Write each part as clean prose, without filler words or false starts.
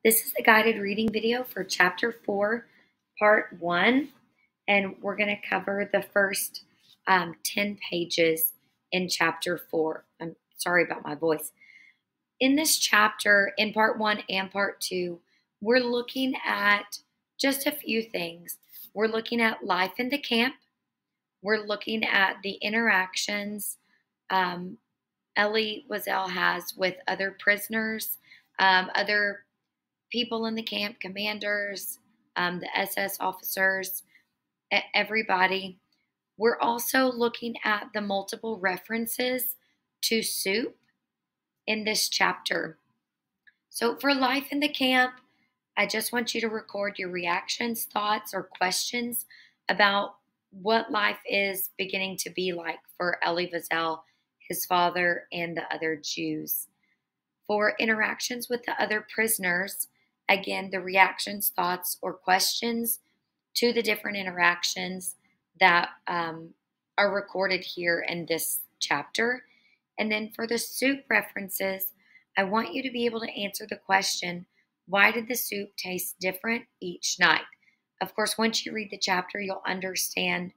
This is the guided reading video for Chapter 4, Part 1, and we're going to cover the first 10 pages in Chapter 4. I'm sorry about my voice. In this chapter, in Part 1 and Part 2, we're looking at just a few things. We're looking at life in the camp. We're looking at the interactions Elie Wiesel has with other prisoners, other people in the camp, commanders, the SS officers, everybody. We're also looking at the multiple references to soup in this chapter. So for life in the camp, I just want you to record your reactions, thoughts, or questions about what life is beginning to be like for Elie Wiesel, his father, and the other Jews. For interactions with the other prisoners, again, the reactions, thoughts, or questions to the different interactions that are recorded here in this chapter. And then for the soup references, I want you to be able to answer the question, why did the soup taste different each night? Of course, once you read the chapter, you'll understand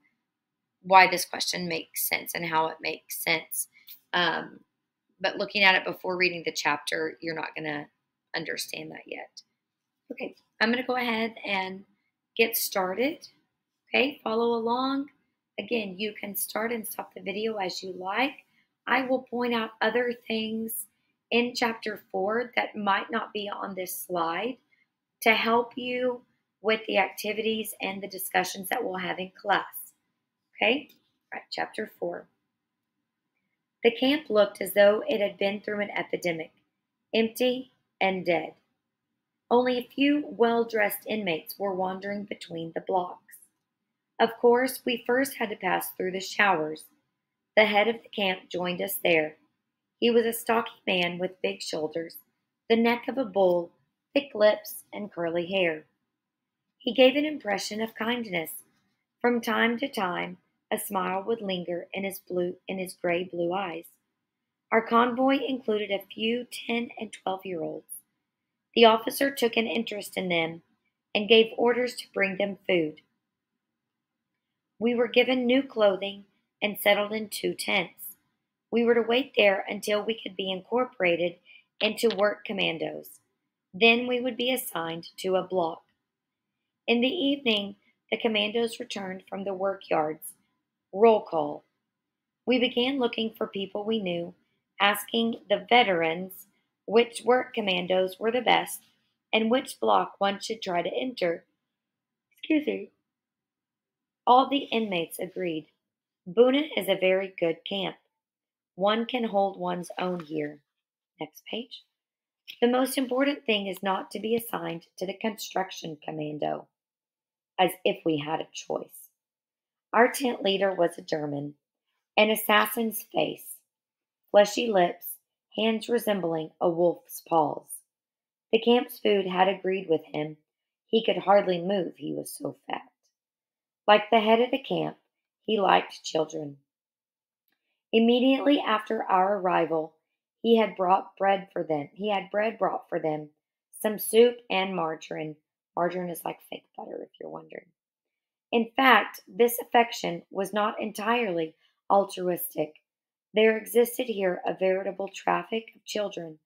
why this question makes sense and how it makes sense. But looking at it before reading the chapter, you're not going to understand that yet. Okay, I'm going to go ahead and get started. Okay, follow along. Again, you can start and stop the video as you like. I will point out other things in Chapter 4 that might not be on this slide to help you with the activities and the discussions that we'll have in class. Okay, all right, Chapter 4. The camp looked as though it had been through an epidemic, empty and dead. Only a few well-dressed inmates were wandering between the blocks. Of course, we first had to pass through the showers. The head of the camp joined us there. He was a stocky man with big shoulders, the neck of a bull, thick lips, and curly hair. He gave an impression of kindness. From time to time, a smile would linger in his gray-blue eyes. Our convoy included a few 10- and 12-year-olds. The officer took an interest in them and gave orders to bring them food. We were given new clothing and settled in 2 tents. We were to wait there until we could be incorporated into work commandos. Then we would be assigned to a block. In the evening, the commandos returned from the work yards. Roll call. We began looking for people we knew, asking the veterans which work commandos were the best and which block one should try to enter. Excuse me. All the inmates agreed. Buna is a very good camp. One can hold one's own here. Next page. The most important thing is not to be assigned to the construction commando, as if we had a choice. Our tent leader was a German, an assassin's face, fleshy lips, hands resembling a wolf's paws. The camp's food had agreed with him. He could hardly move, he was so fat. Like the head of the camp, he liked children. Immediately after our arrival, he had bread brought for them, some soup and margarine. Margarine is like fake butter, if you're wondering. In fact, this affection was not entirely altruistic. There existed here a veritable traffic of children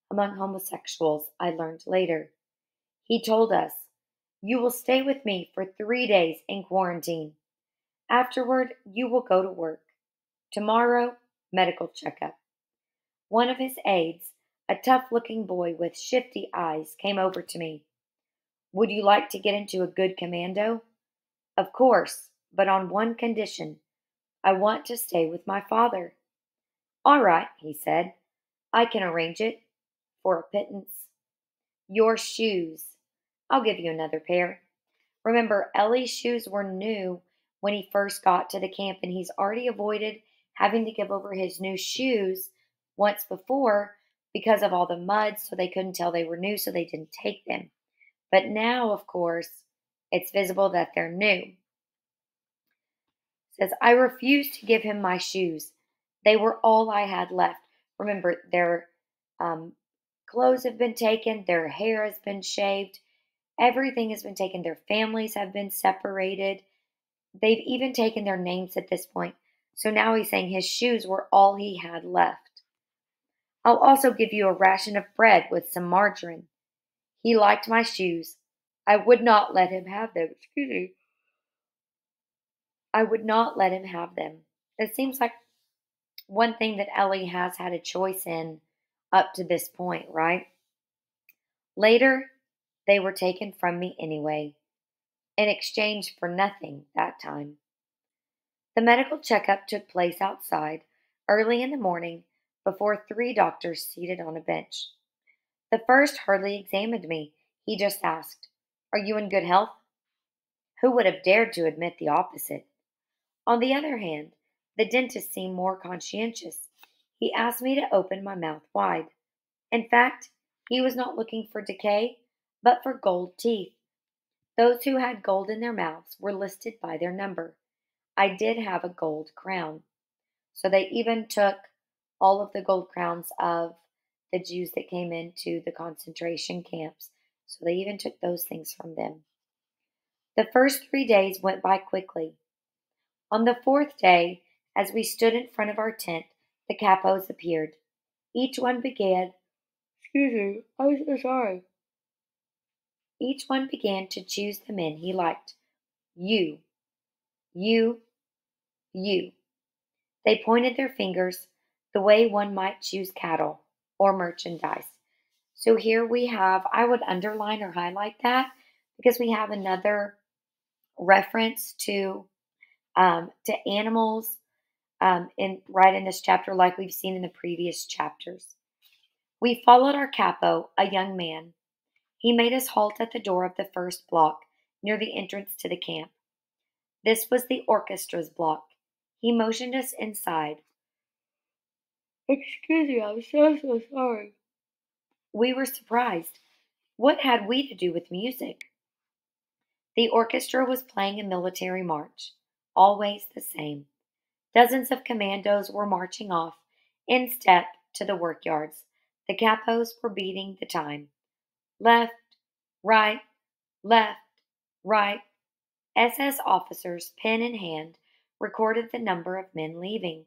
among homosexuals, I learned later. He told us, "You will stay with me for 3 days in quarantine. Afterward, you will go to work. Tomorrow, medical checkup." One of his aides, a tough-looking boy with shifty eyes, came over to me. "Would you like to get into a good commando?" "Of course, but on one condition. I want to stay with my father." "All right," he said. "I can arrange it for a pittance." "Your shoes. I'll give you another pair." Remember, Ellie's shoes were new when he first got to the camp, and he's already avoided having to give over his new shoes once before because of all the mud, so they couldn't tell they were new, so they didn't take them. But now, of course, it's visible that they're new. It says, "I refused to give him my shoes. They were all I had left." Remember, they're Clothes have been taken, their hair has been shaved, everything has been taken, their families have been separated. They've even taken their names at this point. So now he's saying his shoes were all he had left. I'll also give you a ration of bread with some margarine. He liked my shoes. I would not let him have them. Excuse me. I would not let him have them. It seems like one thing that Elie has had a choice in up to this point, right? Later, they were taken from me anyway, in exchange for nothing that time. The medical checkup took place outside early in the morning before 3 doctors seated on a bench. The first hardly examined me. He just asked, "Are you in good health?" Who would have dared to admit the opposite? On the other hand, the dentist seemed more conscientious. He asked me to open my mouth wide. In fact, he was not looking for decay, but for gold teeth. Those who had gold in their mouths were listed by their number. I did have a gold crown. So they even took all of the gold crowns of the Jews that came into the concentration camps. So they even took those things from them. The first 3 days went by quickly. On the fourth day, as we stood in front of our tent, the capos appeared. Each one began, "Excuse me, I'm so sorry." Each one began to choose the men he liked. You, you, you. They pointed their fingers the way one might choose cattle or merchandise. So here we have, I would underline or highlight that because we have another reference to animals right in this chapter, like we've seen in the previous chapters. We followed our capo, a young man. He made us halt at the door of the first block, near the entrance to the camp. This was the orchestra's block. He motioned us inside. "Excuse me, I'm so sorry." We were surprised. What had we to do with music? The orchestra was playing a military march, always the same. Dozens of commandos were marching off, in step, to the workyards. The capos were beating the time. Left, right, left, right. SS officers, pen in hand, recorded the number of men leaving.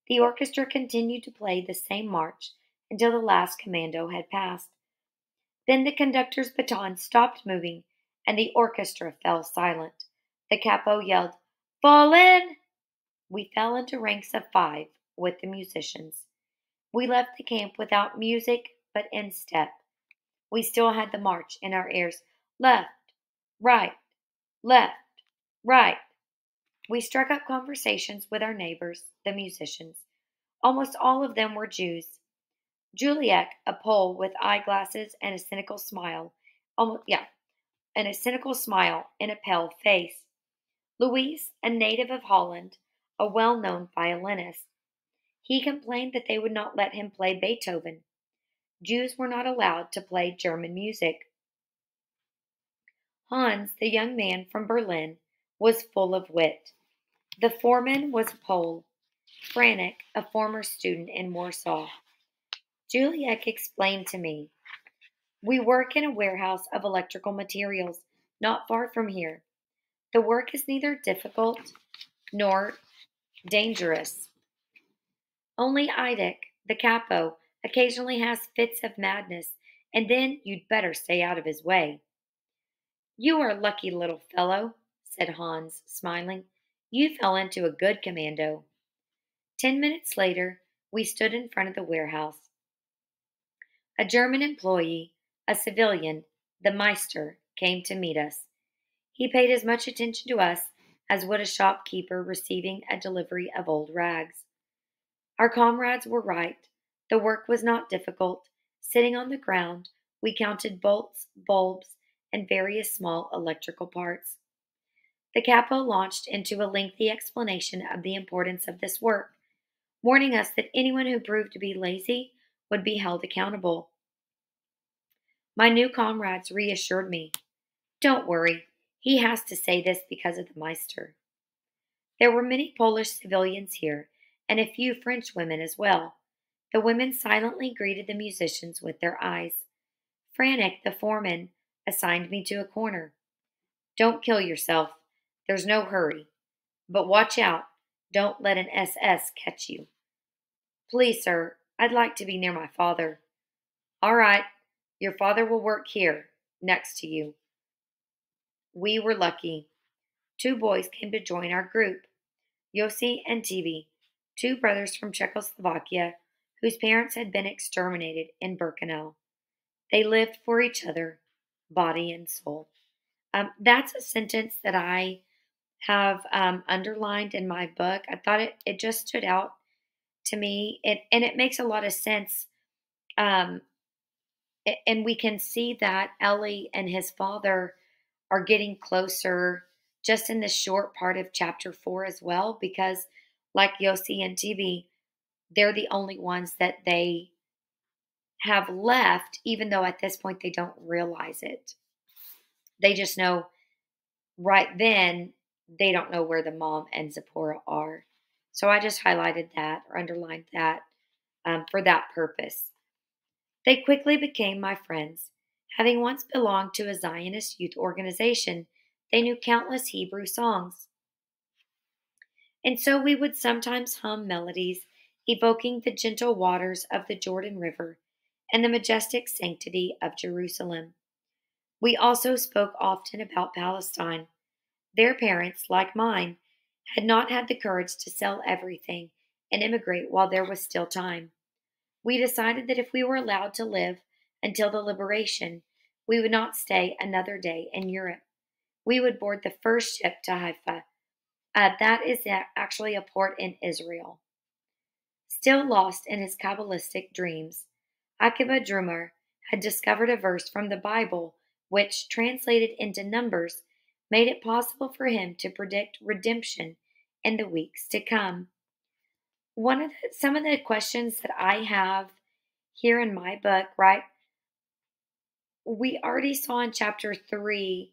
The orchestra continued to play the same march until the last commando had passed. Then the conductor's baton stopped moving, and the orchestra fell silent. The capo yelled, "Fall in!" We fell into ranks of 5 with the musicians. We left the camp without music, but in step. We still had the march in our ears. Left, right, left, right. We struck up conversations with our neighbors, the musicians. Almost all of them were Jews. Juliek, a Pole with eyeglasses and a cynical smile, and a cynical smile in a pale face. Louis, a native of Holland, a well-known violinist. He complained that they would not let him play Beethoven. Jews were not allowed to play German music. Hans, the young man from Berlin, was full of wit. The foreman was a Pole. Franek, a former student in Warsaw. Juliek explained to me, "We work in a warehouse of electrical materials, not far from here. The work is neither difficult nor dangerous. Only Idek, the capo, occasionally has fits of madness, and then you'd better stay out of his way." "You are a lucky little fellow," said Hans, smiling. "You fell into a good commando." 10 minutes later, we stood in front of the warehouse. A German employee, a civilian, the Meister, came to meet us. He paid as much attention to us as would a shopkeeper receiving a delivery of old rags. Our comrades were right. The work was not difficult. Sitting on the ground, we counted bolts, bulbs, and various small electrical parts. The capo launched into a lengthy explanation of the importance of this work, warning us that anyone who proved to be lazy would be held accountable. My new comrades reassured me. "Don't worry, he has to say this because of the Meister." There were many Polish civilians here, and a few French women as well. The women silently greeted the musicians with their eyes. Frantic, the foreman assigned me to a corner. Don't kill yourself. There's no hurry. But watch out. Don't let an SS catch you. Please, sir, I'd like to be near my father. All right, your father will work here, next to you. We were lucky. Two boys came to join our group, Yossi and Tibi, two brothers from Czechoslovakia whose parents had been exterminated in Birkenau. They lived for each other, body and soul. That's a sentence that I have underlined in my book. I thought it just stood out to me, and it makes a lot of sense. Um, and we can see that Elie and his father are getting closer just in the short part of chapter 4 as well, because like Yossi and Tibi, they're the only ones that they have left, even though at this point they don't realize it. They just know right then they don't know where the mom and Zipporah are. So I just highlighted that or underlined that for that purpose. They quickly became my friends. Having once belonged to a Zionist youth organization, they knew countless Hebrew songs. And so we would sometimes hum melodies evoking the gentle waters of the Jordan River and the majestic sanctity of Jerusalem. We also spoke often about Palestine. Their parents, like mine, had not had the courage to sell everything and immigrate while there was still time. We decided that if we were allowed to live until the liberation, we would not stay another day in Europe. We would board the first ship to Haifa. That is actually a port in Israel. Still lost in his Kabbalistic dreams, Akiba Drumer had discovered a verse from the Bible which, translated into numbers, made it possible for him to predict redemption in the weeks to come. Some of the questions that I have here in my book, right? We already saw in chapter 3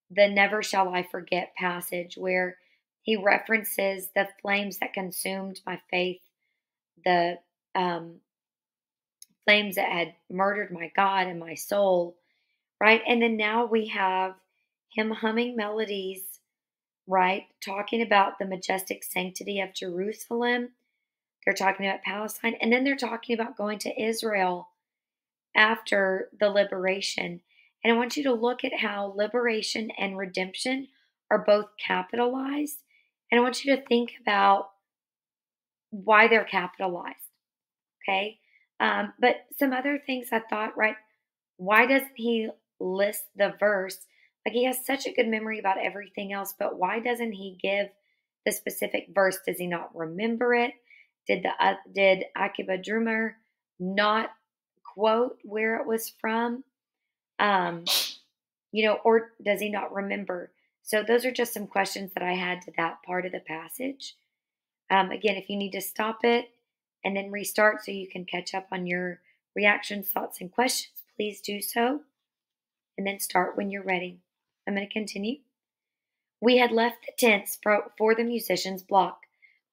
the never shall I forget passage where he references the flames that consumed my faith, the flames that had murdered my God and my soul, right? And then now we have him humming melodies, right? Talking about the majestic sanctity of Jerusalem. They're talking about Palestine, and then they're talking about going to Israel after the liberation. And I want you to look at how liberation and redemption are both capitalized. And I want you to think about why they're capitalized. Okay. But some other things I thought, right? Why doesn't he list the verse? Like he has such a good memory about everything else, but why doesn't he give the specific verse? Does he not remember it? Did Akiba Drumer not quote where it was from? Um, or does he not remember? So those are just some questions that I had to that part of the passage. Again, if you need to stop it and then restart so you can catch up on your reactions, thoughts, and questions, please do so. And then start when you're ready. I'm going to continue. We had left the tents for the musicians' block.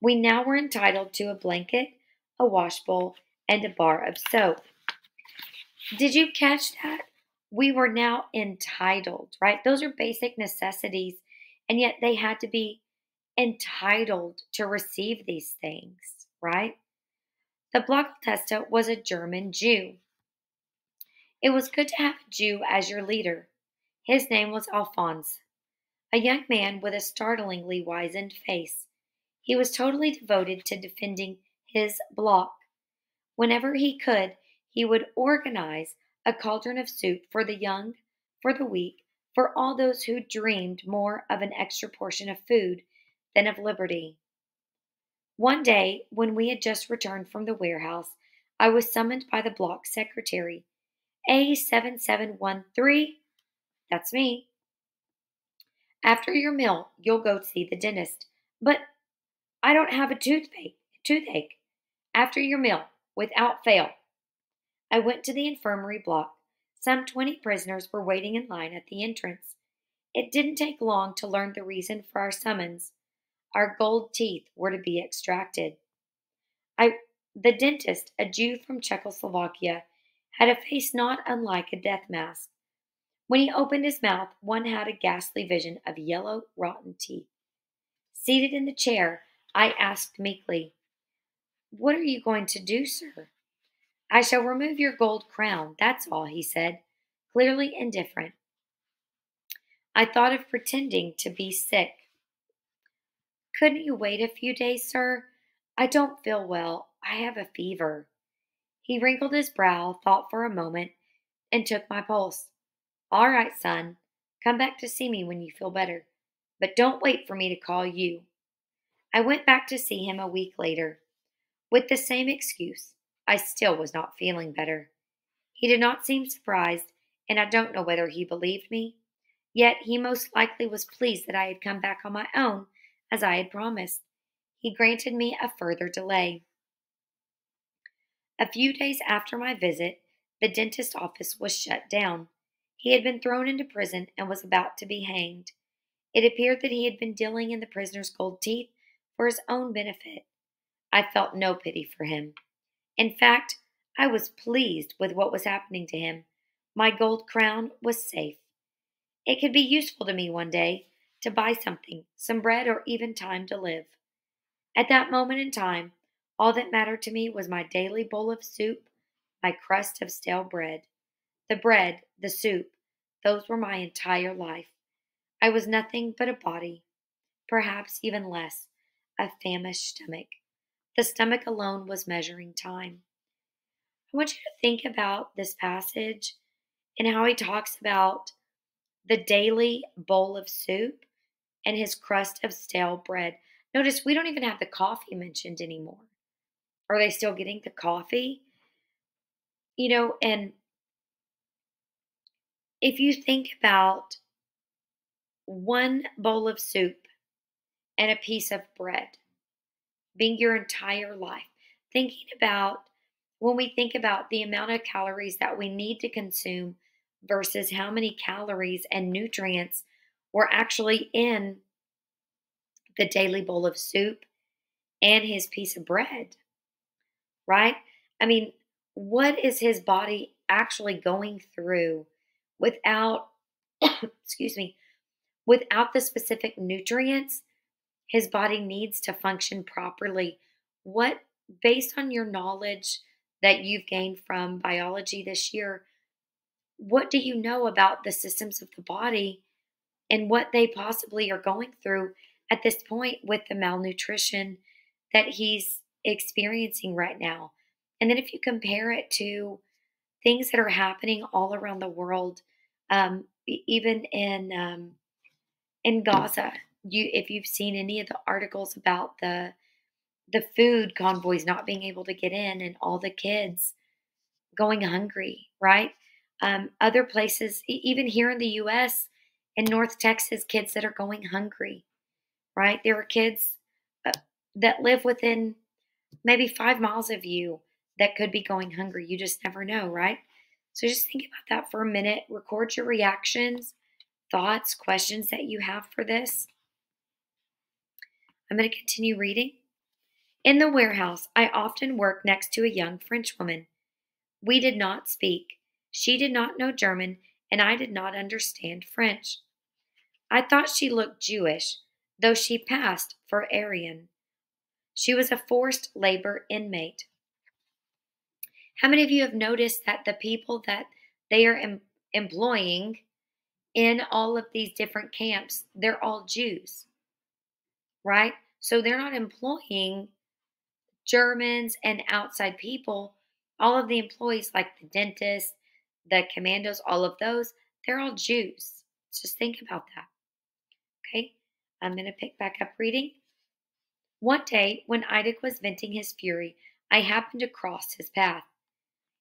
We now were entitled to a blanket, a washbowl, and a bar of soap. Did you catch that? We were now entitled, right? Those are basic necessities, and yet they had to be entitled to receive these things, right? The Blocktesta was a German Jew. It was good to have a Jew as your leader. His name was Alphonse, a young man with a startlingly wizened face. He was totally devoted to defending his block. Whenever he could, he would organize a cauldron of soup for the young, for the weak, for all those who dreamed more of an extra portion of food than of liberty. One day, when we had just returned from the warehouse, I was summoned by the block secretary. A7713, that's me. After your meal, you'll go see the dentist. But I don't have a toothache. After your meal, without fail. I went to the infirmary block. Some 20 prisoners were waiting in line at the entrance. It didn't take long to learn the reason for our summons. Our gold teeth were to be extracted. I The dentist, a Jew from Czechoslovakia, had a face not unlike a death mask. When he opened his mouth, one had a ghastly vision of yellow, rotten teeth. Seated in the chair, I asked meekly, "What are you going to do, sir?" "I shall remove your gold crown, that's all," he said, clearly indifferent. I thought of pretending to be sick. "Couldn't you wait a few days, sir? I don't feel well. I have a fever." He wrinkled his brow, thought for a moment, and took my pulse. "All right, son. Come back to see me when you feel better. But don't wait for me to call you." I went back to see him a week later. With the same excuse, I still was not feeling better. He did not seem surprised, and I don't know whether he believed me. Yet he most likely was pleased that I had come back on my own, as I had promised. He granted me a further delay. A few days after my visit, the dentist's office was shut down. He had been thrown into prison and was about to be hanged. It appeared that he had been dealing in the prisoner's gold teeth for his own benefit. I felt no pity for him. In fact, I was pleased with what was happening to him. My gold crown was safe. It could be useful to me one day to buy something, some bread, or even time to live. At that moment in time, all that mattered to me was my daily bowl of soup, my crust of stale bread. The bread, the soup, those were my entire life. I was nothing but a body, perhaps even less, a famished stomach. The stomach alone was measuring time. I want you to think about this passage and how he talks about the daily bowl of soup and his crust of stale bread. Notice we don't even have the coffee mentioned anymore. Are they still getting the coffee? And if you think about one bowl of soup and a piece of bread being your entire life, thinking about when we think about the amount of calories that we need to consume versus how many calories and nutrients were actually in the daily bowl of soup and his piece of bread, right? I mean, what is his body actually going through without, excuse me, without the specific nutrients his body needs to function properly? What, based on your knowledge that you've gained from biology this year, what do you know about the systems of the body and what they possibly are going through at this point with the malnutrition that he's experiencing right now? And then if you compare it to things that are happening all around the world, even in Gaza, if you've seen any of the articles about the food convoys not being able to get in and all the kids going hungry, right? Other places, even here in the U.S., in North Texas, kids that are going hungry, right? There are kids uh, that live within maybe 5 miles of you that could be going hungry. You just never know, right? So just think about that for a minute. Record your reactions, thoughts, questions that you have for this. I'm going to continue reading. In the warehouse, I often worked next to a young Frenchwoman. We did not speak. She did not know German, and I did not understand French. I thought she looked Jewish, though she passed for Aryan. She was a forced labor inmate. How many of you have noticed that the people that they are employing in all of these different camps, they're all Jews, right? So they're not employing Germans and outside people. All of the employees, like the dentist, the commandos, all of those, they're all Jews. Just think about that. Okay, I'm going to pick back up reading. One day, when Idek was venting his fury, I happened to cross his path.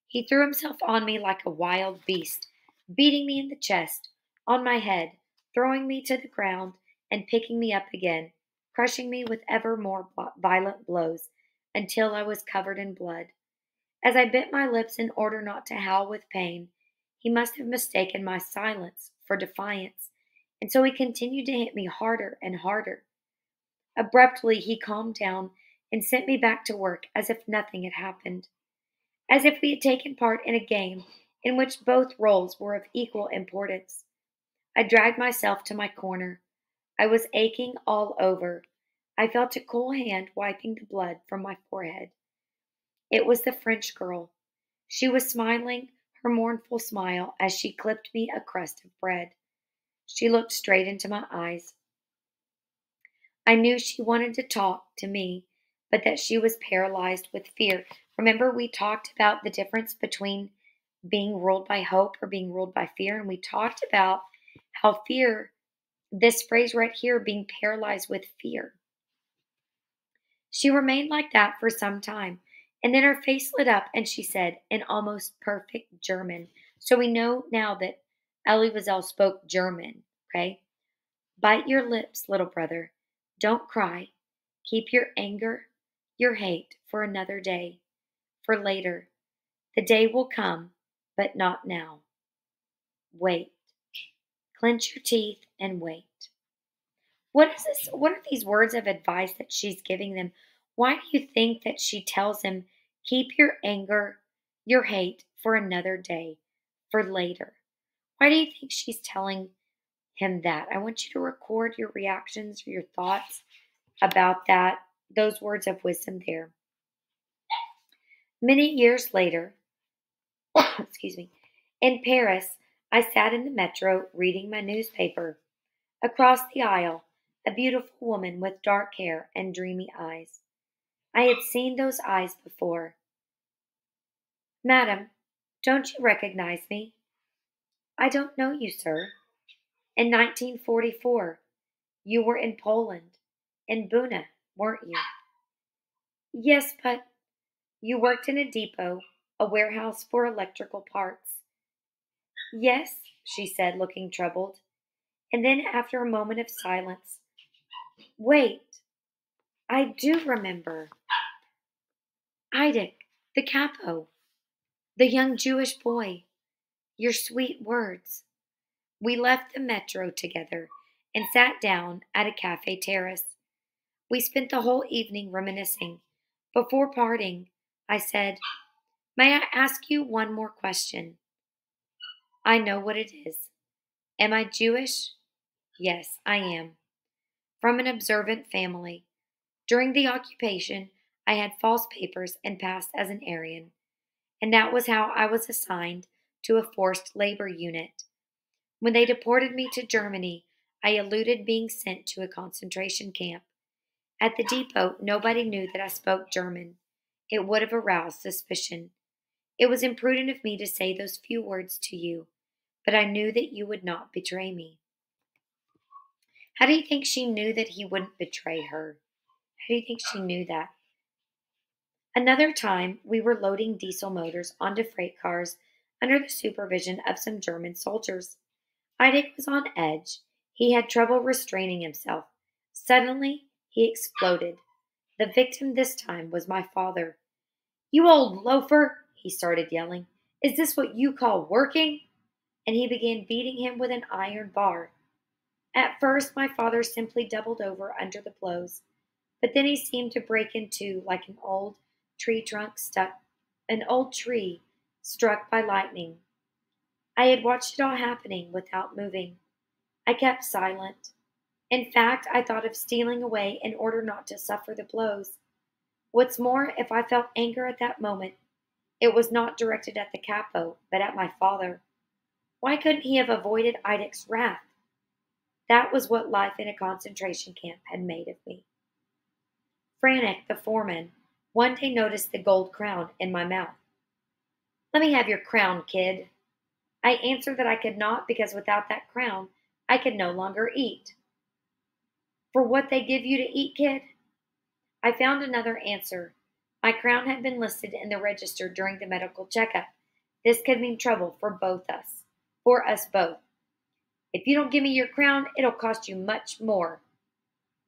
He threw himself on me like a wild beast, beating me in the chest, on my head, throwing me to the ground, and picking me up again, crushing me with ever more violent blows, until I was covered in blood. As I bit my lips in order not to howl with pain, he must have mistaken my silence for defiance, and so he continued to hit me harder and harder. Abruptly, he calmed down and sent me back to work as if nothing had happened, as if we had taken part in a game in which both roles were of equal importance. I dragged myself to my corner. I was aching all over. I felt a cool hand wiping the blood from my forehead. It was the French girl. She was smiling her mournful smile as she clipped me a crust of bread. She looked straight into my eyes. I knew she wanted to talk to me, but that she was paralyzed with fear. Remember, we talked about the difference between being ruled by hope or being ruled by fear, and we talked about how fear, this phrase right here, being paralyzed with fear. She remained like that for some time, and then her face lit up and she said, in almost perfect German. So we know now that Elie Wiesel spoke German, okay? Bite your lips, little brother. Don't cry. Keep your anger, your hate for another day, for later. The day will come, but not now. Wait. Clench your teeth and wait. What is this? What are these words of advice that she's giving them? Why do you think that she tells him, keep your anger, your hate for another day, for later? Why do you think she's telling him that? I want you to record your reactions, your thoughts about that, those words of wisdom there. Many years later, excuse me, in Paris, I sat in the metro reading my newspaper. Across the aisle, a beautiful woman with dark hair and dreamy eyes. I had seen those eyes before. Madam, don't you recognize me? I don't know you, sir. In 1944, you were in Poland, in Buna, weren't you? Yes, but you worked in a depot, a warehouse for electrical parts. Yes, she said, looking troubled. And then, after a moment of silence, wait, I do remember. Idek, the capo, the young Jewish boy, your sweet words. We left the metro together and sat down at a cafe terrace. We spent the whole evening reminiscing. Before parting, I said, may I ask you one more question? I know what it is. Am I Jewish? Yes, I am. From an observant family. During the occupation, I had false papers and passed as an Aryan, and that was how I was assigned to a forced labor unit. When they deported me to Germany, I eluded being sent to a concentration camp. At the depot, nobody knew that I spoke German. It would have aroused suspicion. It was imprudent of me to say those few words to you, but I knew that you would not betray me. How do you think she knew that he wouldn't betray her? How do you think she knew that? Another time, we were loading diesel motors onto freight cars under the supervision of some German soldiers. Idek was on edge. He had trouble restraining himself. Suddenly, he exploded. The victim this time was my father. You old loafer, he started yelling. Is this what you call working? And he began beating him with an iron bar. At first, my father simply doubled over under the blows, but then he seemed to break in two like an old tree struck by lightning. I had watched it all happening without moving. I kept silent. In fact, I thought of stealing away in order not to suffer the blows. What's more, if I felt anger at that moment, it was not directed at the capo, but at my father. Why couldn't he have avoided Idek's wrath? That was what life in a concentration camp had made of me. Frantic, the foreman, one day noticed the gold crown in my mouth. Let me have your crown, kid. I answered that I could not because without that crown, I could no longer eat. For what they give you to eat, kid? I found another answer. My crown had been listed in the register during the medical checkup. This could mean trouble for us both. If you don't give me your crown, it'll cost you much more.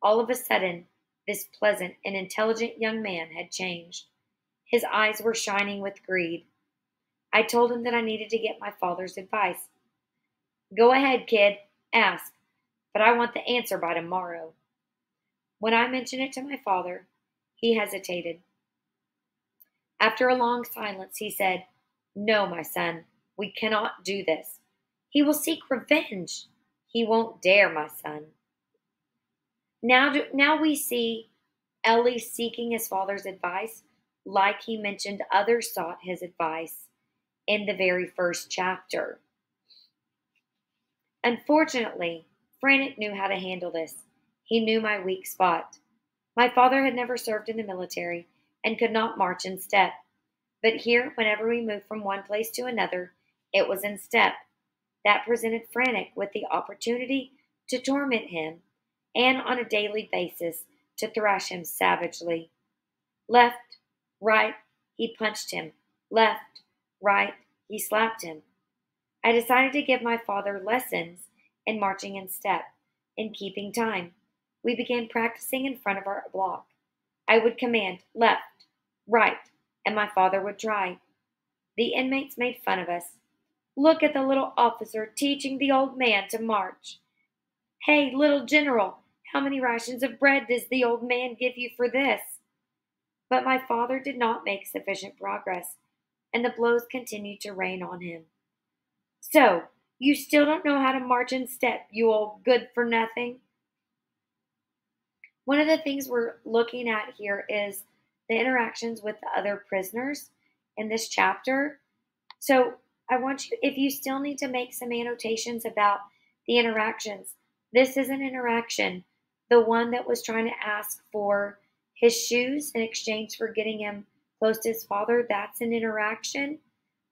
All of a sudden, this pleasant and intelligent young man had changed. His eyes were shining with greed. I told him that I needed to get my father's advice. Go ahead, kid, ask, but I want the answer by tomorrow. When I mentioned it to my father, He hesitated. After a long silence, he said, "No, my son, we cannot do this. He will seek revenge. He won't dare, my son." Now we see Elie seeking his father's advice, like he mentioned others sought his advice in the very first chapter. Unfortunately, Frantic knew how to handle this. He knew my weak spot. My father had never served in the military and could not march in step. But here, whenever we moved from one place to another, it was in step. That presented Frantic with the opportunity to torment him and on a daily basis to thrash him savagely. Left, right, he punched him. Left, right, he slapped him. I decided to give my father lessons in marching in step, in keeping time. We began practicing in front of our block. I would command left, right, and my father would try. The inmates made fun of us. "Look at the little officer teaching the old man to march. Hey, little general, how many rations of bread does the old man give you for this?" But my father did not make sufficient progress, and the blows continued to rain on him. "So, you still don't know how to march in step, you old good for nothing?" One of the things we're looking at here is the interactions with the other prisoners in this chapter. So, I want you, if you still need to make some annotations about the interactions, this is an interaction. The one that was trying to ask for his shoes in exchange for getting him close to his father, that's an interaction.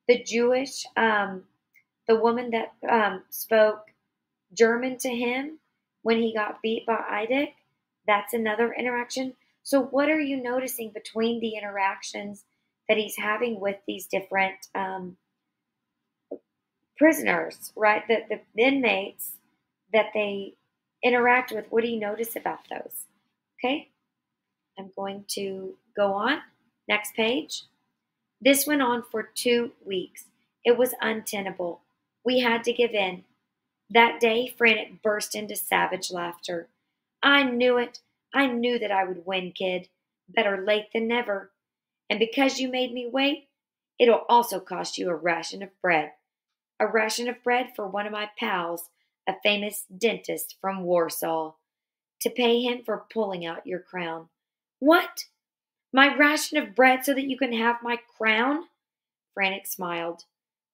The woman that spoke German to him when he got beat by Eidik, that's another interaction. So, what are you noticing between the interactions that he's having with these different prisoners, right? The inmates that they interact with. What do you notice about those? Okay, I'm going to go on. Next page. This went on for 2 weeks. It was untenable. We had to give in. That day, Frantic burst into savage laughter. "I knew it. I knew that I would win, kid. Better late than never. And because you made me wait, it'll also cost you a ration of bread. A ration of bread for one of my pals, a famous dentist from Warsaw, to pay him for pulling out your crown." "What? My ration of bread so that you can have my crown?" Frantic smiled.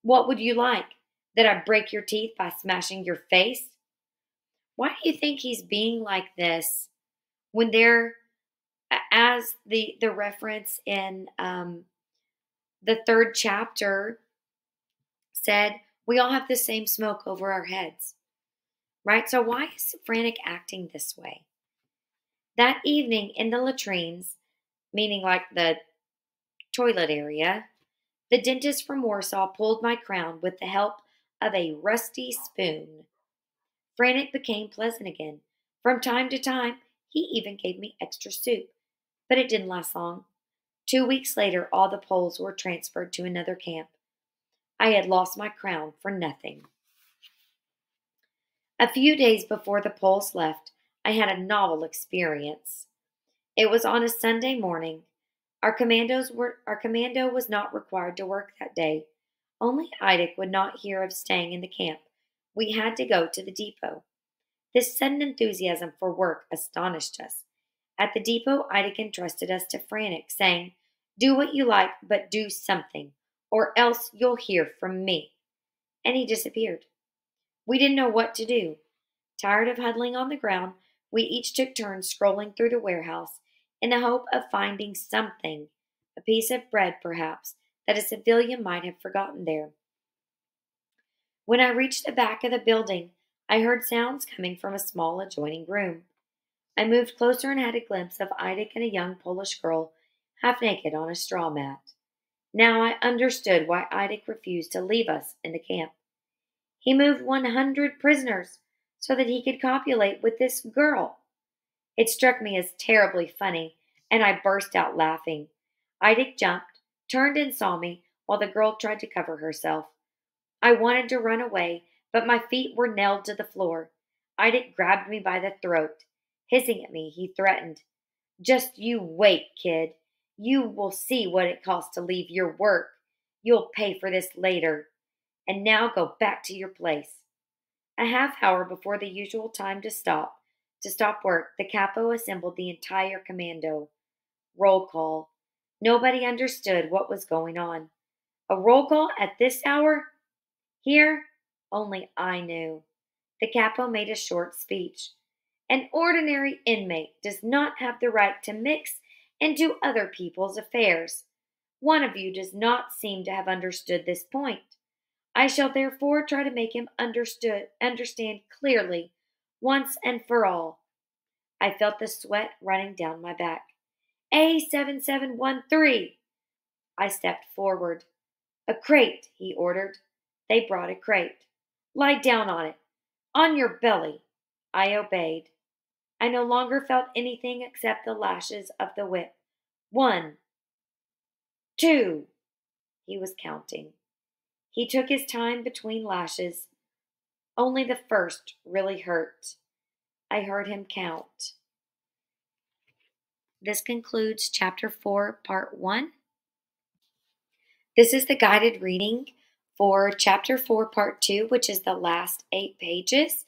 "What would you like? That I break your teeth by smashing your face?" Why do you think he's being like this when they're, as the reference in the third chapter said, we all have the same smoke over our heads, right? So why is Frantic acting this way? That evening in the latrines, meaning like the toilet area, the dentist from Warsaw pulled my crown with the help of a rusty spoon. Frantic became pleasant again. From time to time, he even gave me extra soup, but it didn't last long. 2 weeks later, all the Poles were transferred to another camp. I had lost my crown for nothing. A few days before the Poles left, I had a novel experience. It was on a Sunday morning. Our commando was not required to work that day. Only Eidik would not hear of staying in the camp. We had to go to the depot. This sudden enthusiasm for work astonished us. At the depot, Eidik entrusted us to Frantic, saying, "Do what you like, but do something, or else you'll hear from me." And he disappeared. We didn't know what to do. Tired of huddling on the ground, we each took turns scrolling through the warehouse in the hope of finding something, a piece of bread perhaps, that a civilian might have forgotten there. When I reached the back of the building, I heard sounds coming from a small adjoining room. I moved closer and had a glimpse of Eidik and a young Polish girl, half naked on a straw mat. Now I understood why Eidik refused to leave us in the camp. He moved 100 prisoners so that he could copulate with this girl. It struck me as terribly funny, and I burst out laughing. Eidik jumped, turned and saw me, while the girl tried to cover herself. I wanted to run away, but my feet were nailed to the floor. Eidik grabbed me by the throat. Hissing at me, he threatened, Just you wait, kid. You will see what it costs to leave your work. You'll pay for this later. And now go back to your place. A half hour before the usual time to stop work, the capo assembled the entire commando. Roll call. Nobody understood what was going on. A roll call at this hour? Here? Only I knew. The capo made a short speech. An ordinary inmate does not have the right to mix into other people's affairs. One of you does not seem to have understood this point. I shall therefore try to make him understand clearly, once and for all. I felt the sweat running down my back. A7713! I stepped forward. A crate, he ordered. They brought a crate. Lie down on it. On your belly. I obeyed. I no longer felt anything except the lashes of the whip. 1, 2. He was counting. He took his time between lashes. Only the first really hurt. I heard him count. This concludes Chapter 4, Part 1. This is the guided reading for Chapter 4, Part 2, which is the last 8 pages.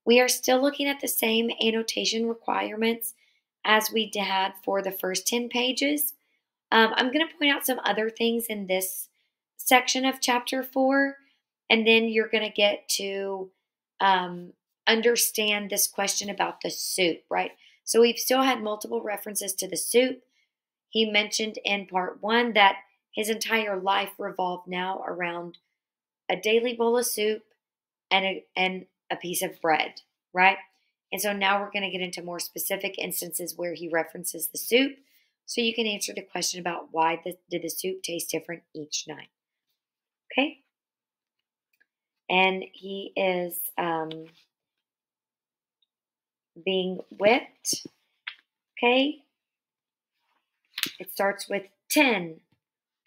We are still looking at the same annotation requirements as we had for the first 10 pages. I'm going to point out some other things in this section of Chapter 4, and then you're going to get to understand this question about the soup, right? So we've still had multiple references to the soup. He mentioned in Part 1 that his entire life revolved now around a daily bowl of soup and a piece of bread, right? And so now we're going to get into more specific instances where he references the soup, so you can answer the question about why did the soup taste different each night. Okay? And he is being whipped. Okay? It starts with 10,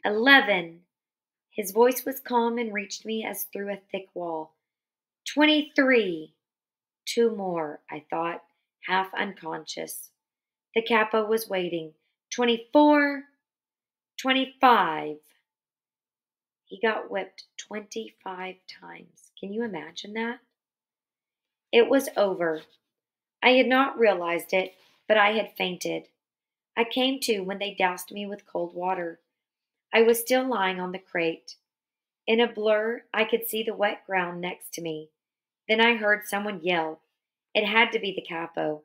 11. His voice was calm and reached me as through a thick wall. 23. 2 more, I thought, half unconscious. The capo was waiting. 24. 25. He got whipped 25 times. Can you imagine that? It was over. I had not realized it, but I had fainted. I came to when they doused me with cold water. I was still lying on the crate. In a blur, I could see the wet ground next to me. Then I heard someone yell. It had to be the capo.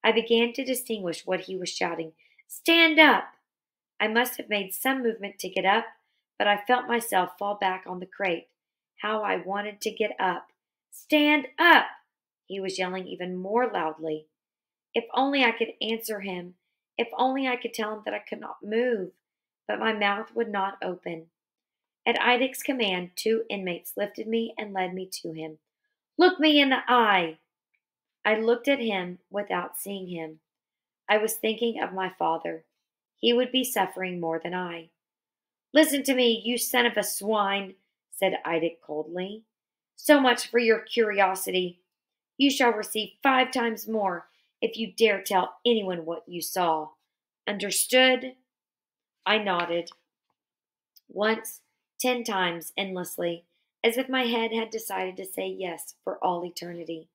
I began to distinguish what he was shouting. Stand up! I must have made some movement to get up, but I felt myself fall back on the crate. How I wanted to get up. Stand up! He was yelling even more loudly. If only I could answer him. If only I could tell him that I could not move. But my mouth would not open. At Idic's command, 2 inmates lifted me and led me to him. Look me in the eye! I looked at him without seeing him. I was thinking of my father. He would be suffering more than I. Listen to me, you son of a swine, said Idic coldly. So much for your curiosity. You shall receive 5 times more if you dare tell anyone what you saw. Understood? I nodded. Once, 10 times, endlessly, as if my head had decided to say yes for all eternity.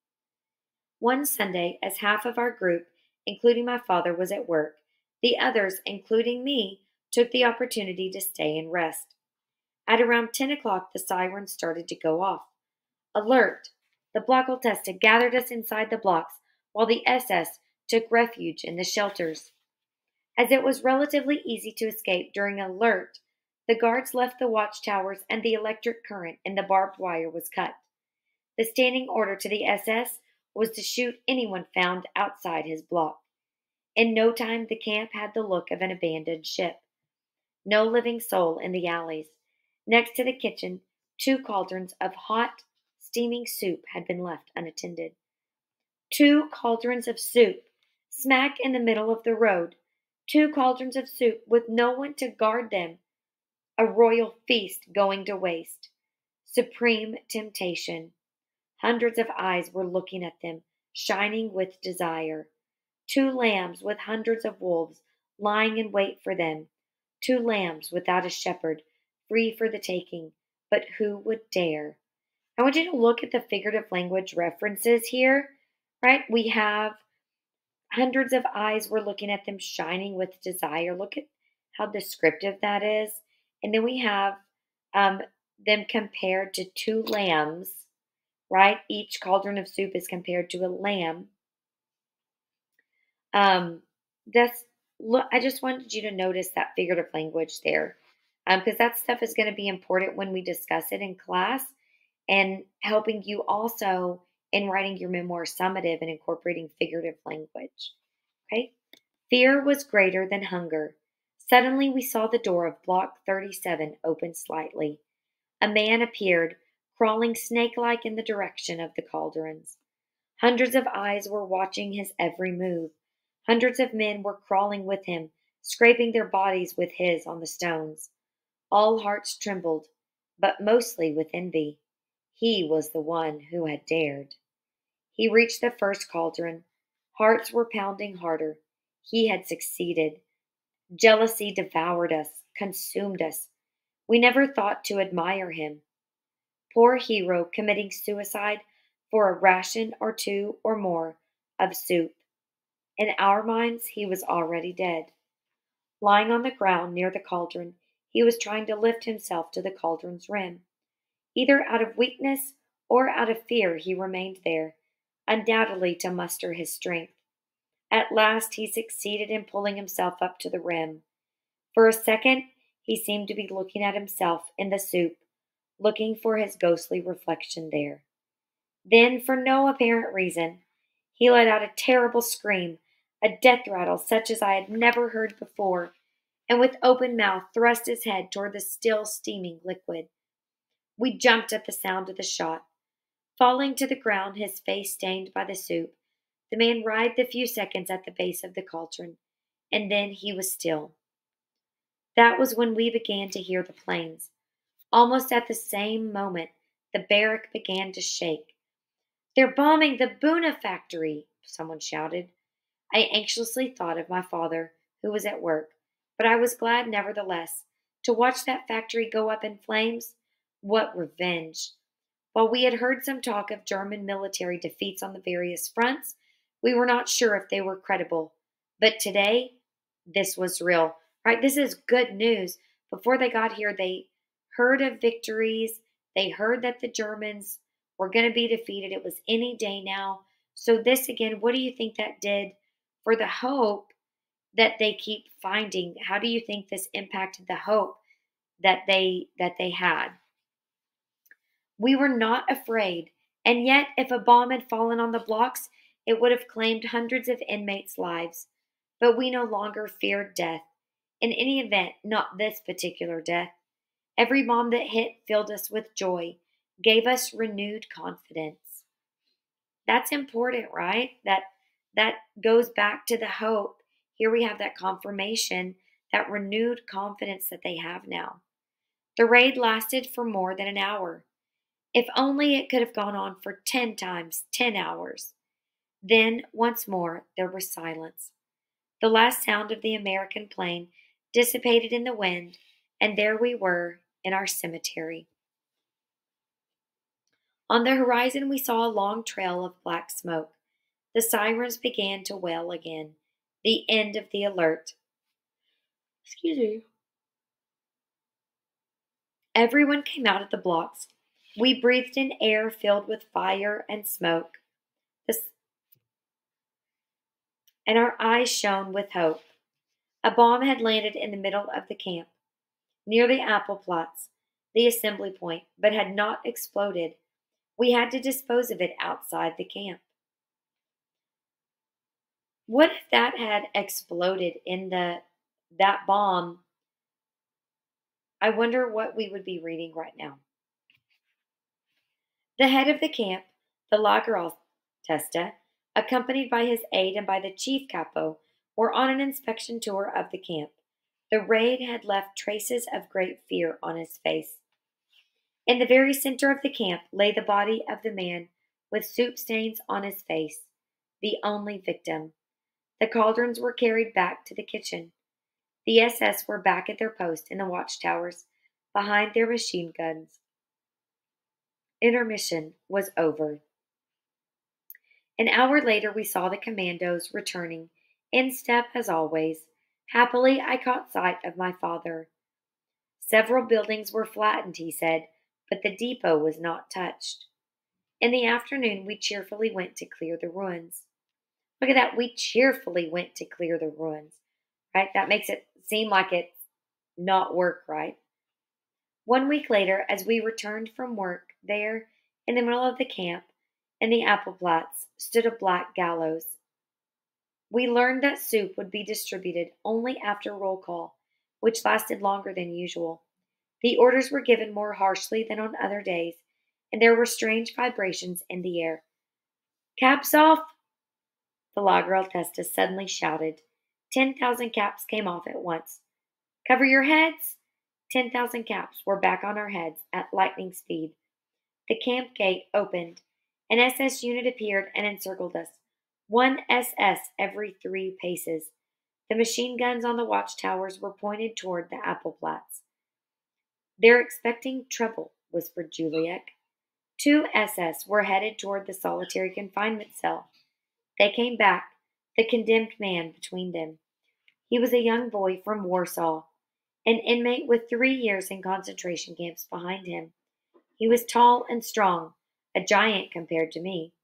One Sunday, as half of our group, including my father, was at work, the others, including me, took the opportunity to stay and rest. At around 10 o'clock, the siren started to go off. Alert! The Blockeltest had gathered us inside the blocks, while the SS took refuge in the shelters. As it was relatively easy to escape during alert, the guards left the watchtowers and the electric current in the barbed wire was cut. The standing order to the SS was to shoot anyone found outside his block. In no time, the camp had the look of an abandoned ship. No living soul in the alleys. Next to the kitchen, 2 cauldrons of hot, steaming soup had been left unattended. 2 cauldrons of soup, smack in the middle of the road. 2 cauldrons of soup with no one to guard them. A royal feast going to waste. Supreme temptation. Hundreds of eyes were looking at them, shining with desire. 2 lambs with hundreds of wolves lying in wait for them, 2 lambs without a shepherd, free for the taking. But who would dare? I want you to look at the figurative language references here, right? We have hundreds of eyes were looking at them shining with desire. Look at how descriptive that is. And then we have um, them compared to 2 lambs, right? Each cauldron of soup is compared to a lamb. That's look. I just wanted you to notice that figurative language there, because that stuff is going to be important when we discuss it in class, and helping you also in writing your memoir summative and incorporating figurative language. Okay. Fear was greater than hunger. Suddenly we saw the door of block 37 open slightly. A man appeared, crawling snake-like in the direction of the cauldrons. Hundreds of eyes were watching his every move. Hundreds of men were crawling with him, scraping their bodies with his on the stones. All hearts trembled, but mostly with envy. He was the one who had dared. He reached the first cauldron. Hearts were pounding harder. He had succeeded. Jealousy devoured us, consumed us. We never thought to admire him. Poor hero committing suicide for a ration or 2 or more of soup. In our minds, he was already dead. Lying on the ground near the cauldron, he was trying to lift himself to the cauldron's rim. Either out of weakness or out of fear, he remained there, undoubtedly to muster his strength. At last, he succeeded in pulling himself up to the rim. For a second, he seemed to be looking at himself in the soup, looking for his ghostly reflection there. Then, for no apparent reason, he let out a terrible scream, a death rattle such as I had never heard before, and with open mouth thrust his head toward the still steaming liquid. We jumped at the sound of the shot. Falling to the ground, his face stained by the soup, the man writhed a few seconds at the base of the cauldron, and then he was still. That was when we began to hear the planes. Almost at the same moment, the barrack began to shake. "They're bombing the Buna factory," someone shouted. I anxiously thought of my father, who was at work, but I was glad nevertheless to watch that factory go up in flames. What revenge! While we had heard some talk of German military defeats on the various fronts, we were not sure if they were credible. But today, this was real, right? This is good news. Before they got here, they heard of victories. They heard that the Germans were going to be defeated. It was any day now. So this again, what do you think that did for the hope that they keep finding? How do you think this impacted the hope that they had? We were not afraid, and yet if a bomb had fallen on the blocks, it would have claimed hundreds of inmates' lives. But we no longer feared death. In any event, not this particular death. Every bomb that hit filled us with joy, gave us renewed confidence. That's important, right? That goes back to the hope. Here we have that confirmation, that renewed confidence that they have now. The raid lasted for more than an hour. If only it could have gone on for 10 times 10 hours. Then, once more, there was silence. The last sound of the American plane dissipated in the wind, and there we were in our cemetery. On the horizon, we saw a long trail of black smoke. The sirens began to wail again. The end of the alert. Excuse me. Everyone came out of the blocks. We breathed in air filled with fire and smoke, and our eyes shone with hope. A bomb had landed in the middle of the camp, near the apple plots, the assembly point, but had not exploded. We had to dispose of it outside the camp. What if that had exploded in that bomb? I wonder what we would be reading right now. The head of the camp, the Lageraltesta, accompanied by his aide and by the chief capo, were on an inspection tour of the camp. The raid had left traces of great fear on his face. In the very center of the camp lay the body of the man with soup stains on his face, the only victim. The cauldrons were carried back to the kitchen. The SS were back at their post in the watchtowers, behind their machine guns. Intermission was over. An hour later, we saw the commandos returning, in step as always. Happily, I caught sight of my father. Several buildings were flattened, he said, but the depot was not touched. In the afternoon, we cheerfully went to clear the ruins. Look at that. We cheerfully went to clear the ruins, right? That makes it seem like it's not work, right? 1 week later, as we returned from work, there, in the middle of the camp, in the Appleplatz, stood a black gallows. We learned that soup would be distributed only after roll call, which lasted longer than usual. The orders were given more harshly than on other days, and there were strange vibrations in the air. "Caps off!" the Lageraltesta suddenly shouted. 10,000 caps came off at once. "Cover your heads!" 10,000 caps were back on our heads at lightning speed. The camp gate opened. An SS unit appeared and encircled us. 1 SS every 3 paces. The machine guns on the watchtowers were pointed toward the Appleplatz. "They're expecting trouble," whispered Juliek. 2 SS were headed toward the solitary confinement cell. They came back, the condemned man between them. He was a young boy from Warsaw, an inmate with 3 years in concentration camps behind him. He was tall and strong, a giant compared to me.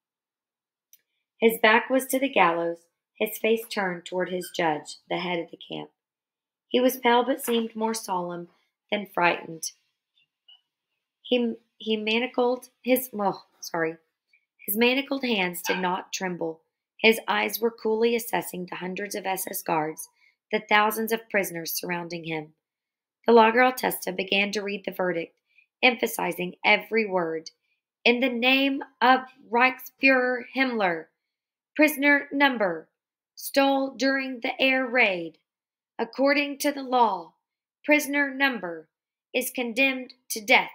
His back was to the gallows, his face turned toward his judge, the head of the camp. He was pale but seemed more solemn than frightened. He manacled his manacled hands did not tremble. His eyes were coolly assessing the hundreds of SS guards, the thousands of prisoners surrounding him. The Lageraltesta began to read the verdict, emphasizing every word. "In the name of Reichsfuhrer Himmler, prisoner number, stole during the air raid. According to the law, prisoner number is condemned to death.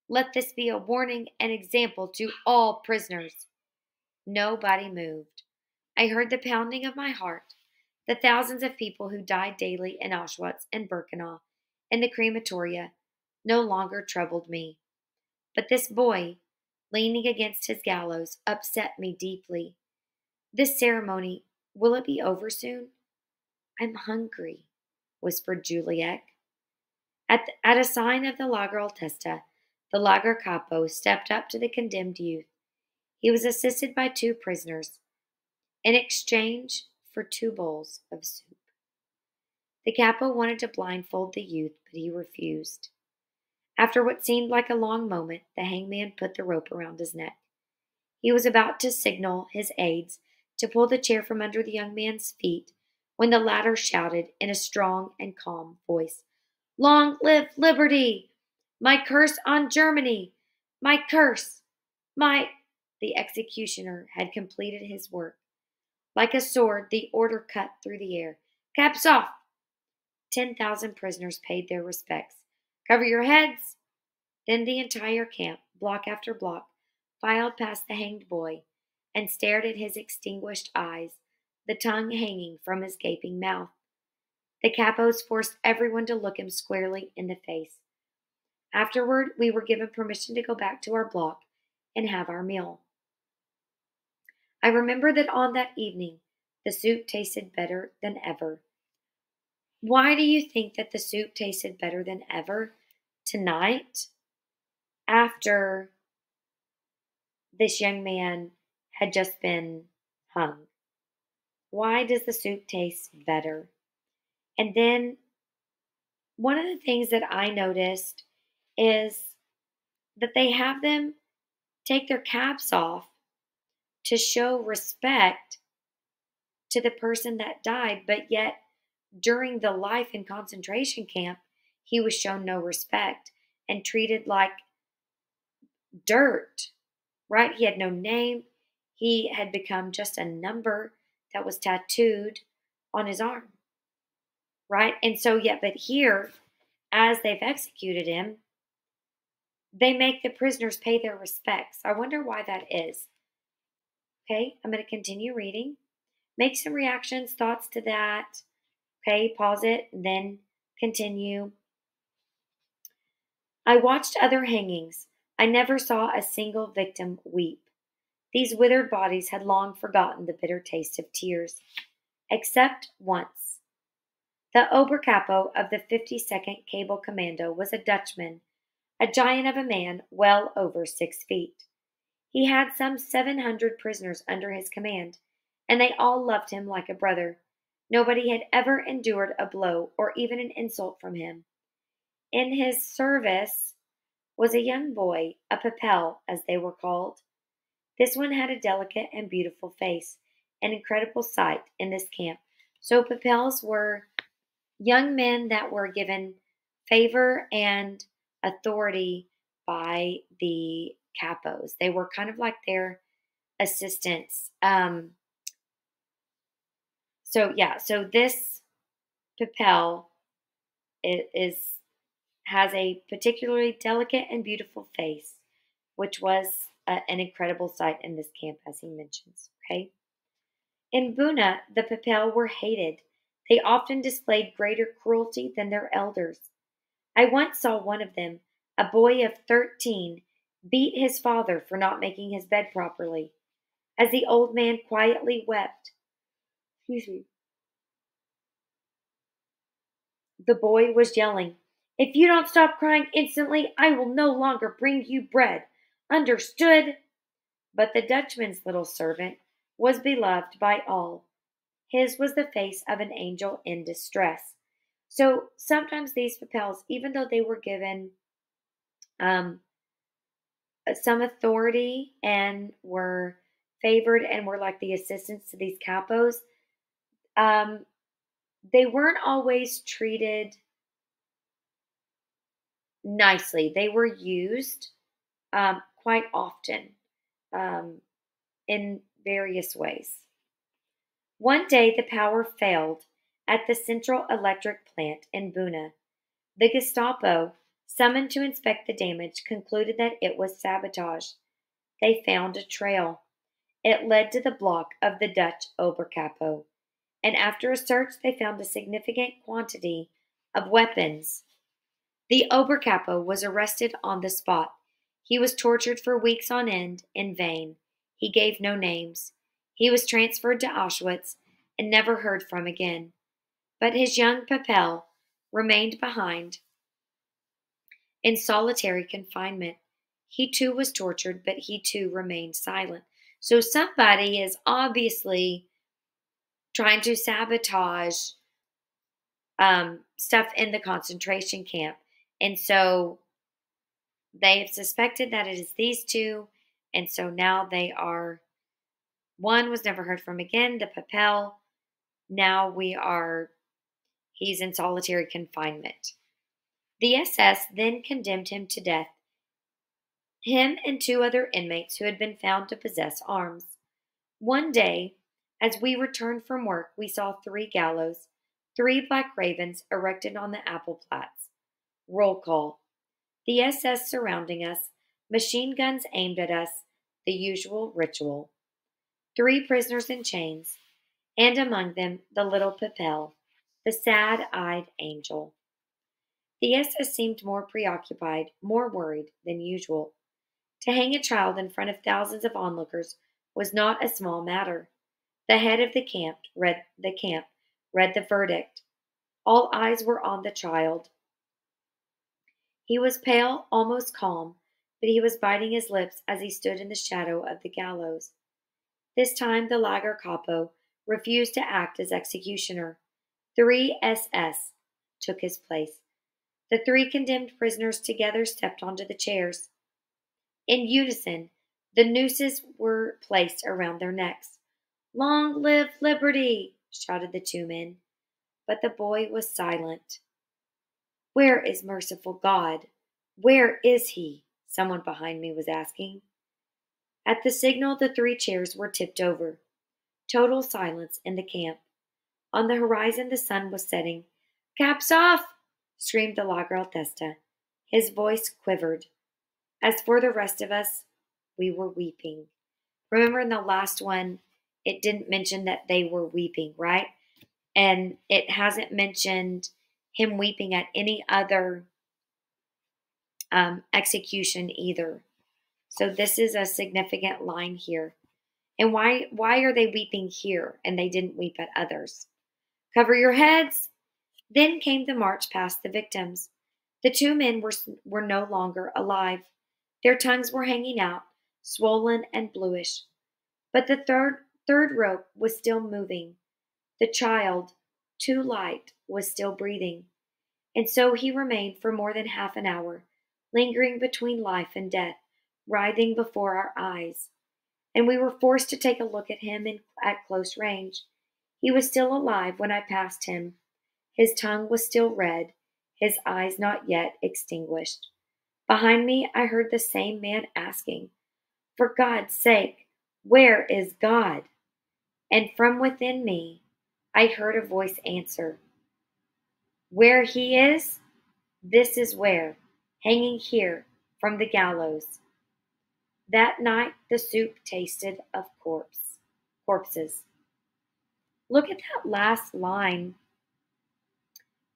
Let this be a warning and example to all prisoners." Nobody moved. I heard the pounding of my heart. The thousands of people who died daily in Auschwitz and Birkenau, in the crematoria, no longer troubled me. But this boy, leaning against his gallows, upset me deeply. "This ceremony, will it be over soon?" "I'm hungry," whispered Juliek. At a sign of the Lageraltesta, the Lager Capo stepped up to the condemned youth. He was assisted by 2 prisoners, in exchange for 2 bowls of soup. The capo wanted to blindfold the youth, but he refused. After what seemed like a long moment, the hangman put the rope around his neck. He was about to signal his aides to pull the chair from under the young man's feet when the latter shouted in a strong and calm voice, "Long live liberty! My curse on Germany! My curse! My—" The executioner had completed his work. Like a sword, the order cut through the air. "Caps off!" 10,000 prisoners paid their respects. "Cover your heads!" Then the entire camp, block after block, filed past the hanged boy and stared at his extinguished eyes, the tongue hanging from his gaping mouth. The capos forced everyone to look him squarely in the face. Afterward, we were given permission to go back to our block and have our meal. I remember that on that evening, the soup tasted better than ever. Why do you think that the soup tasted better than ever tonight, after this young man had just been hung? Why does the soup taste better? And then one of the things that I noticed is that they have them take their caps off to show respect to the person that died, but yet during the life in concentration camp, he was shown no respect and treated like dirt, right? He had no name. He had become just a number that was tattooed on his arm, right? And so, but here, as they've executed him, they make the prisoners pay their respects. I wonder why that is. Okay, I'm going to continue reading. Make some reactions, thoughts to that. Okay, pause it, then continue. I watched other hangings. I never saw a single victim weep. These withered bodies had long forgotten the bitter taste of tears, except once. The Obercapo of the 52nd Cable Commando was a Dutchman, a giant of a man, well over 6 feet. He had some 700 prisoners under his command, and they all loved him like a brother. Nobody had ever endured a blow or even an insult from him. In his service was a young boy, a papel, as they were called. This one had a delicate and beautiful face, an incredible sight in this camp. So papels were young men that were given favor and authority by the capos. They were kind of like their assistants. So this papel has a particularly delicate and beautiful face, which was an incredible sight in this camp, as he mentions. Okay. In Buna, the papel were hated. They often displayed greater cruelty than their elders. I once saw one of them, a boy of 13, beat his father for not making his bed properly. As the old man quietly wept, the boy was yelling, "If you don't stop crying instantly, I will no longer bring you bread. Understood?" But the Dutchman's little servant was beloved by all. His was the face of an angel in distress. So sometimes these papels, even though they were given um, some authority and were favored and were like the assistants to these capos, um, they weren't always treated nicely. They were used quite often um, in various ways. One day the power failed at the central electric plant in Buna. The Gestapo, summoned to inspect the damage, concluded that it was sabotage. They found a trail. It led to the block of the Dutch Obercapo, and after a search they found a significant quantity of weapons. The Obercapo was arrested on the spot. He was tortured for weeks on end, in vain. He gave no names. He was transferred to Auschwitz and never heard from again. But his young Papel remained behind in solitary confinement. He too was tortured, but he too remained silent. So somebody is obviously trying to sabotage stuff in the concentration camp. And so they have suspected that it is these two. And so now they are, one was never heard from again, the Papel. Now he's in solitary confinement. The SS then condemned him to death, him and 2 other inmates who had been found to possess arms. One day, as we returned from work, we saw 3 gallows, 3 black ravens erected on the Appelplatz. Roll call. The SS surrounding us, machine guns aimed at us, the usual ritual. 3 prisoners in chains, and among them the little Papel, the sad-eyed angel. The SS seemed more preoccupied, more worried than usual. To hang a child in front of thousands of onlookers was not a small matter. The head of the camp read the verdict. All eyes were on the child. He was pale, almost calm, but he was biting his lips as he stood in the shadow of the gallows. This time the Lager Capo refused to act as executioner. 3 SS took his place. The 3 condemned prisoners together stepped onto the chairs. In unison, the nooses were placed around their necks. "Long live liberty!" shouted the 2 men. But the boy was silent. "Where is merciful God? Where is he?" someone behind me was asking. At the signal, the 3 chairs were tipped over. Total silence in the camp. On the horizon, the sun was setting. "Caps off!" screamed the Lager Altesta. His voice quivered. As for the rest of us, we were weeping. Remember in the last one, it didn't mention that they were weeping, right? And it hasn't mentioned him weeping at any other execution either. So this is a significant line here. And why are they weeping here and they didn't weep at others? Cover your heads. Then came the march past the victims. The two men were no longer alive. Their tongues were hanging out, swollen and bluish. But the third rope was still moving. The child, too light, was still breathing. And so he remained for more than half an hour, lingering between life and death, writhing before our eyes. And we were forced to take a look at him at close range. He was still alive when I passed him. His tongue was still red, his eyes not yet extinguished. Behind me, I heard the same man asking, "For God's sake, where is God?" And from within me, I heard a voice answer, "Where he is, this is where, hanging here from the gallows." That night the soup tasted of corpses. Look at that last line,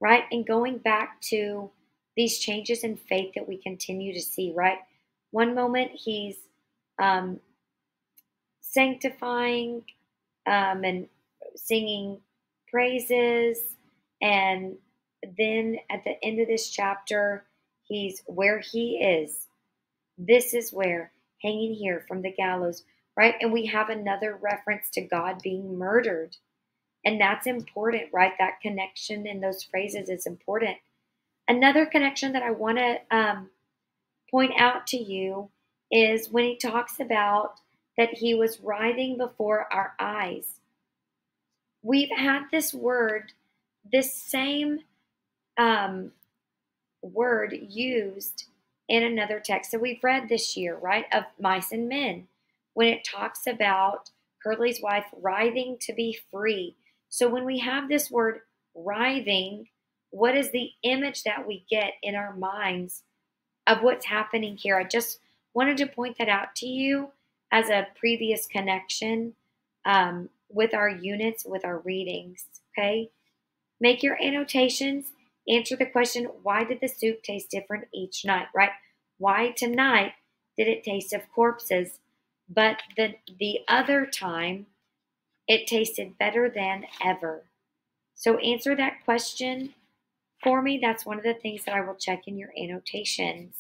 right? And going back to these changes in faith that we continue to see, right? One moment he's um, sanctifying and singing praises, and then at the end of this chapter, he's where he is. This is where, hanging here from the gallows, right? And we have another reference to God being murdered. And that's important, right? That connection in those phrases is important. Another connection that I want to point out to you is when he talks about that he was writhing before our eyes. We've had this word, this same word used in another text that we've read this year, right? Of mice and men, when it talks about Curly's wife writhing to be free. So when we have this word writhing, what is the image that we get in our minds of what's happening here? I just wanted to point that out to you as a previous connection with our units, with our readings, okay? Make your annotations. Answer the question, why did the soup taste different each night, right? Why tonight did it taste of corpses, but the other time it tasted better than ever? So answer that question for me. That's one of the things that I will check in your annotations.